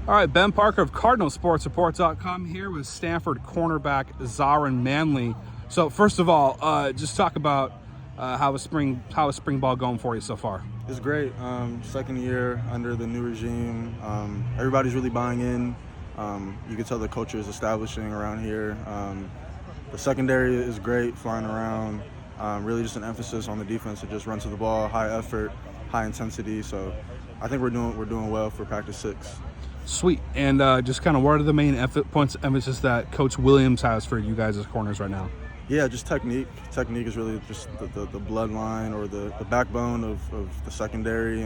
All right, Ben Parker of CardinalSportsReport.com here with Stanford cornerback Zahran Manley. So first of all, just talk about how is spring ball going for you so far? It's great. Second year under the new regime. Everybody's really buying in. You can tell the culture is establishing around here. The secondary is great, flying around. Really just an emphasis on the defense to just run to the ball, high effort, high intensity. So I think we're doing well for practice 6. Sweet. And just kind of what are the main points of emphasis that Coach Williams has for you guys as corners right now? Yeah, just technique. Technique is really just the bloodline or the backbone of the secondary.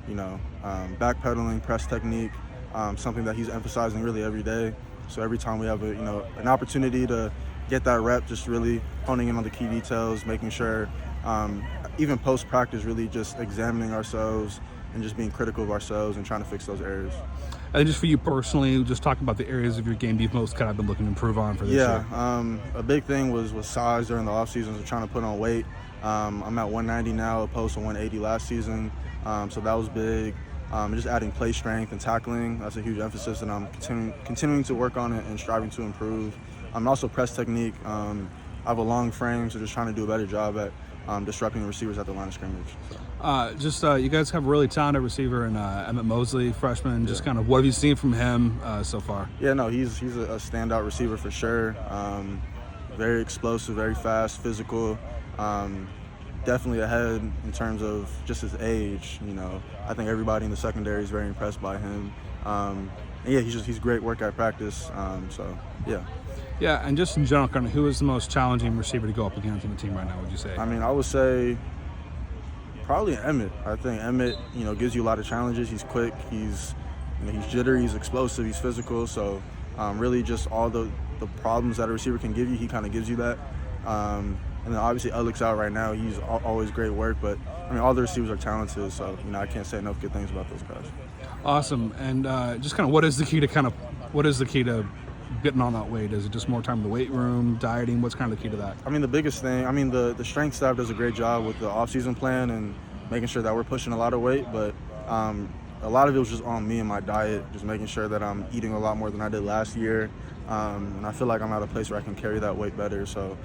Backpedaling, press technique, something that he's emphasizing really every day. So every time we have an opportunity to get that rep, just really honing in on the key details, making sure, even post-practice, really just examining ourselves and just being critical of ourselves and trying to fix those areas. And just for you personally, just talking about the areas of your game you've most kind of been looking to improve on for this year. A big thing was size during the offseason, so trying to put on weight. I'm at 190 now opposed to 180 last season, so that was big. Just adding play strength and tackling, that's a huge emphasis, and I'm continuing to work on it and striving to improve. Also press technique. I have a long frame, so just trying to do a better job at disrupting the receivers at the line of scrimmage. So. You guys have a really talented receiver in Emmett Mosley, freshman. Just kind of what have you seen from him so far? Yeah, no, he's a standout receiver for sure. Very explosive, very fast, physical. Definitely ahead in terms of just his age. I think everybody in the secondary is very impressed by him. He's great work at practice. Yeah, and just in general, kind of who is the most challenging receiver to go up against on the team right now, would you say? I would say probably Emmett. I think Emmett, gives you a lot of challenges. He's quick, he's jittery, he's explosive, he's physical. So really just all the problems that a receiver can give you, he kind of gives you that. And then obviously Alex out right now, he's always great work, but all the receivers are talented, so I can't say enough good things about those guys. Awesome. And just kind of what is the key to getting on that weight? Is it just more time in the weight room, dieting? What's kind of the key to that? The biggest thing, the strength staff does a great job with the off-season plan and making sure that we're pushing a lot of weight, but a lot of it was just on me and my diet, just making sure that I'm eating a lot more than I did last year. And I feel like I'm at a place where I can carry that weight better. So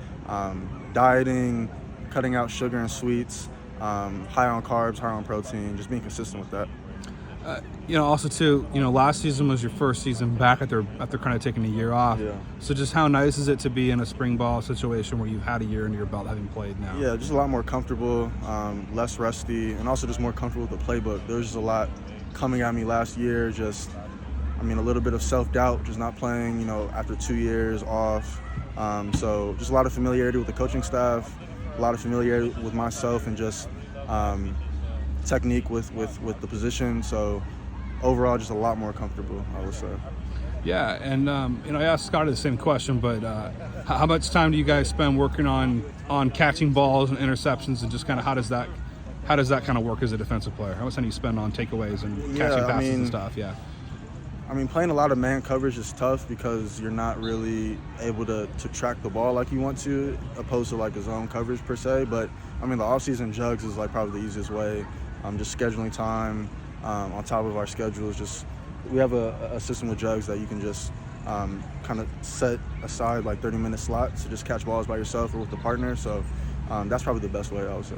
dieting, cutting out sugar and sweets, high on carbs, high on protein, just being consistent with that. Also too, last season was your first season back after kind of taking a year off. Yeah. So just how nice is it to be in a spring ball situation where you've had a year under your belt having played now? Yeah, just a lot more comfortable, less rusty, and also just more comfortable with the playbook. There was just a lot coming at me last year, a little bit of self-doubt, just not playing, after 2 years off. So just a lot of familiarity with the coaching staff, a lot of familiarity with myself, and just technique with the position. So overall, just a lot more comfortable, I would say. Yeah, and I asked Scotty the same question, but how much time do you guys spend working on catching balls and interceptions, and just kind of how does that kind of work as a defensive player? How much time do you spend on takeaways and catching passes and stuff? Yeah. Playing a lot of man coverage is tough because you're not really able to track the ball like you want to, opposed to like a zone coverage per se. But the off-season jugs is like probably the easiest way. Just scheduling time on top of our schedules. We have a system with jugs that you can just kind of set aside like 30-minute slots to just catch balls by yourself or with the partner. So that's probably the best way, I would say.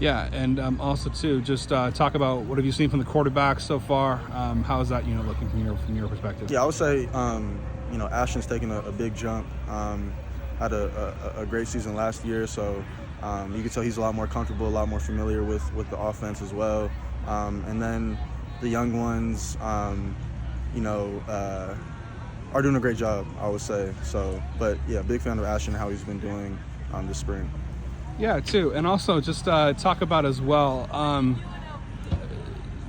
Yeah, and also too, just talk about what have you seen from the quarterbacks so far? How is that looking from your perspective? Yeah, I would say Ashton's taken a big jump. Had a great season last year, so you can tell he's a lot more comfortable, a lot more familiar with the offense as well. And then the young ones, are doing a great job, I would say. So, but yeah, big fan of Ashton and how he's been doing this spring. Yeah, too, and also just talk about as well,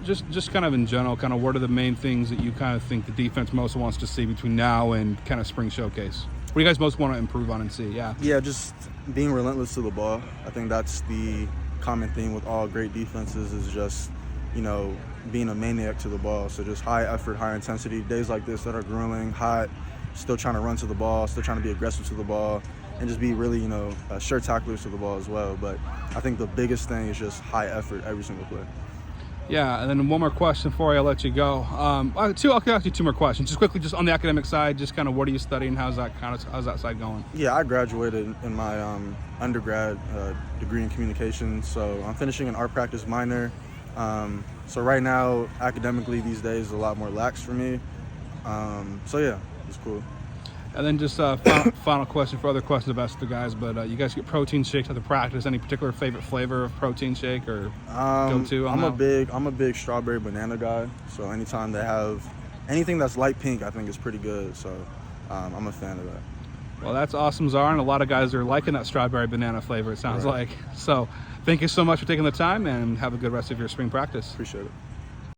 just kind of in general, kind of what are the main things that you kind of think the defense most wants to see between now and kind of spring showcase? What do you guys most want to improve on and see? Yeah. Yeah, just being relentless to the ball. I think that's the common theme with all great defenses is just, being a maniac to the ball. So just high effort, high intensity, days like this that are grueling, hot, still trying to run to the ball, still trying to be aggressive to the ball, and just be really, sure tacklers to the ball as well. But I think the biggest thing is just high effort every single play. Yeah, and then one more question before I let you go. I'll ask you two more questions. Just quickly, just on the academic side, just kind of what are you studying? How's that side going? Yeah, I graduated in my undergrad degree in communications, so I'm finishing an art practice minor. So right now, academically these days, is a lot more lax for me. So yeah, it's cool. And then just final question for other questions about the guys, but you guys get protein shakes at the practice. Any particular favorite flavor of protein shake or go-to? I'm a big strawberry banana guy. So anytime they have anything that's light pink, I think is pretty good. So I'm a fan of that. Well, that's awesome, Zahran. A lot of guys are liking that strawberry banana flavor, it sounds like. So thank you so much for taking the time, and have a good rest of your spring practice. Appreciate it.